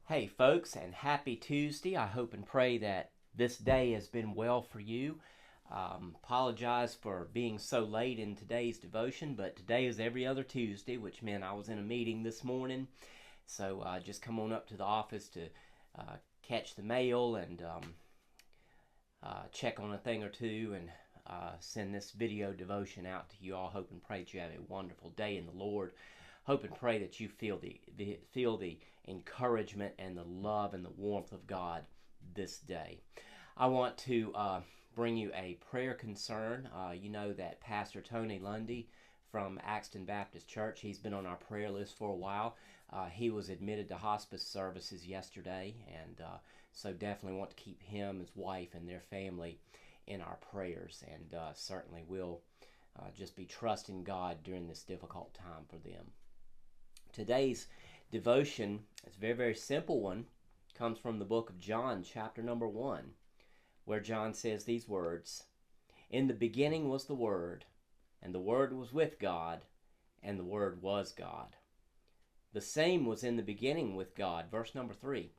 Hey folks, and happy Tuesday. I hope and pray that this day has been well for you. Apologize for being so late in today's devotion, but today is every other Tuesday, which meant I was in a meeting this morning. So I just come on up to the office to catch the mail and check on a thing or two and send this video devotion out to you all. Hope and pray that you have a wonderful day in the Lord. Hope and pray that you feel the encouragement and the love and the warmth of God this day. I want to bring you a prayer concern. You know that Pastor Tony Lundy from Axton Baptist Church, he's been on our prayer list for a while. He was admitted to hospice services yesterday, and so definitely want to keep him, his wife, and their family in our prayers, and certainly will just be trusting God during this difficult time for them. Today's devotion is a very, very simple one. It comes from the book of John, chapter number 1, where John says these words, "In the beginning was the Word, and the Word was with God, and the Word was God. The same was in the beginning with God." Verse number 3,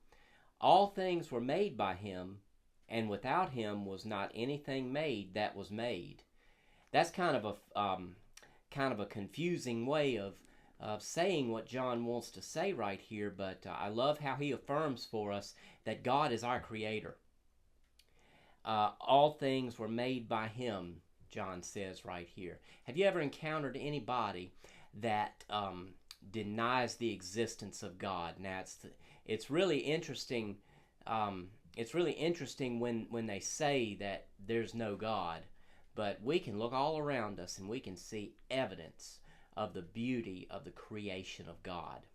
"All things were made by him, and without him was not anything made that was made." That's kind of a confusing way of saying what John wants to say right here, but I love how he affirms for us that God is our creator. All things were made by him, John says right here. Have you ever encountered anybody that denies the existence of God? Now, it's really interesting. It's really interesting when they say that there's no God, but we can look all around us and we can see evidence of the beauty of the creation of God.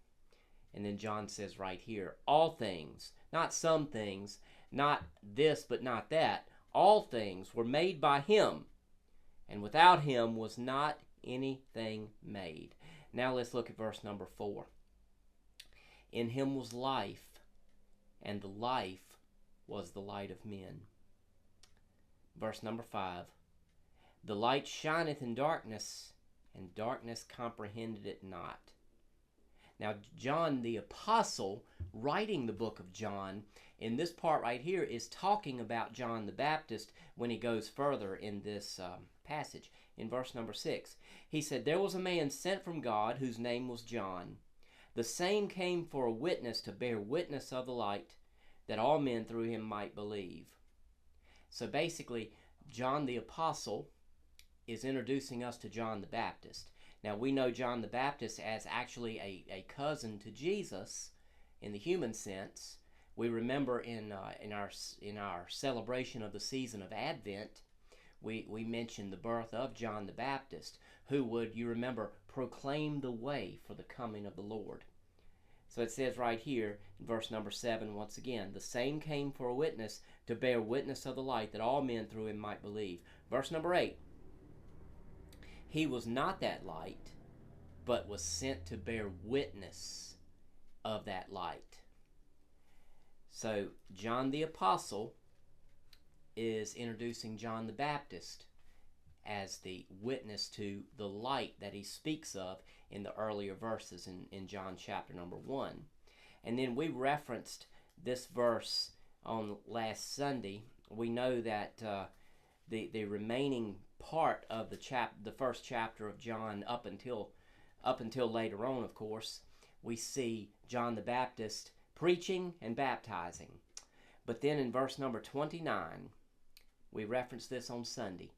And then John says right here, all things, not some things, not this but not that, all things were made by him, and without him was not anything made. Now let's look at verse number 4. "In him was life, and the life was the light of men." Verse number 5, "The light shineth in darkness, and darkness comprehended it not." Now, John the Apostle, writing the book of John, in this part right here, is talking about John the Baptist when he goes further in this passage. In verse number 6, he said, "There was a man sent from God whose name was John. The same came for a witness to bear witness of the light, that all men through him might believe." So basically, John the Apostle is introducing us to John the Baptist. Now, we know John the Baptist as actually a cousin to Jesus in the human sense. We remember in our celebration of the season of Advent, we mentioned the birth of John the Baptist, who would, you remember, proclaim the way for the coming of the Lord. So it says right here in verse number 7, once again, "The same came for a witness to bear witness of the light, that all men through him might believe." Verse number 8, "He was not that light, but was sent to bear witness of that light." So John the Apostle is introducing John the Baptist as the witness to the light that he speaks of in the earlier verses in John chapter number 1. And then we referenced this verse on last Sunday. We know that the remaining part of the first chapter of John up until later on, of course, we see John the Baptist preaching and baptizing. But then in verse number 29, we referenced this on Sunday.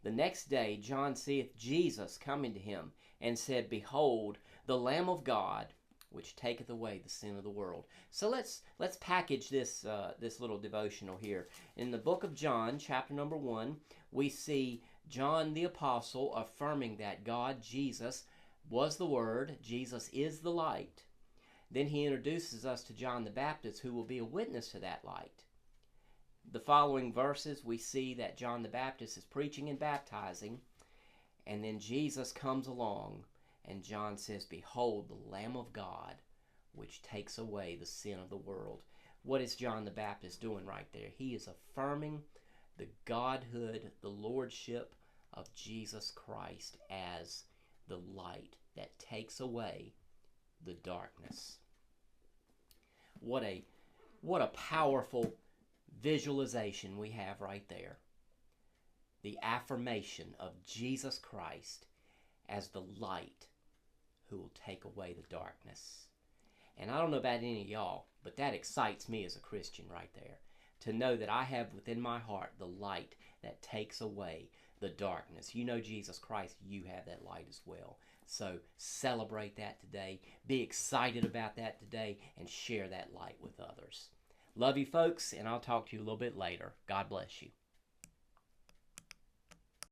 "The next day John seeth Jesus coming to him, and said, Behold, the Lamb of God, which taketh away the sin of the world." So let's package this little devotional here. In the book of John, chapter number 1, we see John the Apostle affirming that God, Jesus, was the Word. Jesus is the light. Then he introduces us to John the Baptist, who will be a witness to that light. The following verses, we see that John the Baptist is preaching and baptizing, and then Jesus comes along, and John says, "Behold, the Lamb of God, which takes away the sin of the world." What is John the Baptist doing right there? He is affirming the godhood, the lordship of Jesus Christ as the light that takes away the darkness. what a powerful visualization we have right there. The affirmation of Jesus Christ as the light who will take away the darkness. And I don't know about any of y'all, but that excites me as a Christian right there. To know that I have within my heart the light that takes away the darkness. You know Jesus Christ, you have that light as well. So celebrate that today. Be excited about that today and share that light with others. Love you folks, and I'll talk to you a little bit later. God bless you.